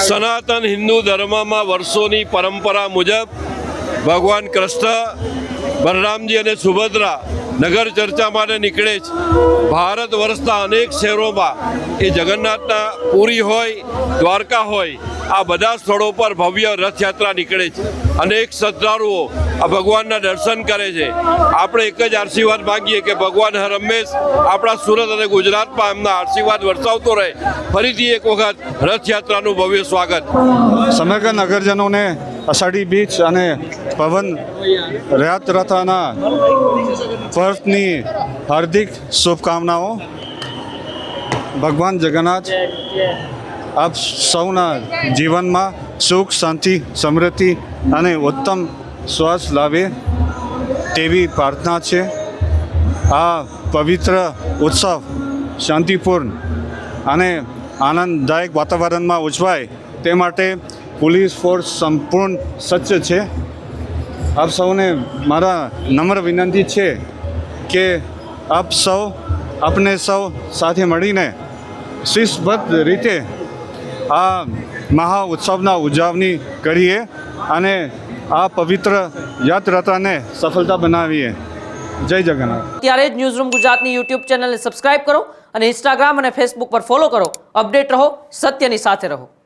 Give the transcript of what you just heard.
સનાતન હિન્દુ ધર્મમાં વર્ષોની પરંપરા મુજબ ભગવાન કૃષ્ણ, બલરામજી અને સુભદ્રા નગર ચર્ચા માટે નીકળે છે. ભારત વર્ષના અનેક શહેરોમાં એ જગન્નાથના પુરી હોય, દ્વારકા હોય, આ બધા સ્થળો પર ભવ્ય રથયાત્રા નીકળે છે. અનેક શ્રદ્ધાળુઓ આ ભગવાનના દર્શન કરે છે. આપણે એક જ આશીર્વાદ માગીએ કે ભગવાન હર હંમેશ આપણા સુરત અને ગુજરાતમાં એમના આશીર્વાદ વરસાવતો રહે. ફરીથી એક વખત રથયાત્રાનું ભવ્ય સ્વાગત. સમગ્ર નગરજનોને અષાઢી બીજ અને પવન રથયાત્રાના પર્વની હાર્દિક શુભકામનાઓ. ભગવાન જગન્નાથ આપ સૌના જીવનમાં સુખ, શાંતિ, સમૃદ્ધિ અને ઉત્તમ સ્વાસ્થ્ય લાવે તેવી પ્રાર્થના છે. આ પવિત્ર ઉત્સવ શાંતિપૂર્ણ અને આનંદદાયક વાતાવરણમાં ઉજવાય તે માટે પોલીસ ફોર્સ સંપૂર્ણ સજ્જ છે. આપ સૌને મારા નમ્ર વિનંતી છે કે આપણે સૌ સાથે મળીને શિસ્તબદ્ધ રીતે આ મહા ઉત્સવના ઉજવણી કરીએ અને આ પવિત્ર યાત્રાને સફળતા બનાવીએ. જય જગન્નાથ. ત્યારે જ ન્યૂઝરૂમ ગુજરાતની યુટ્યુબ ચેનલને સબસ્ક્રાઇબ કરો અને ઇન્સ્ટાગ્રામ અને ફેસબુક પર ફોલો કરો. અપડેટ રહો, સત્યની સાથે રહો.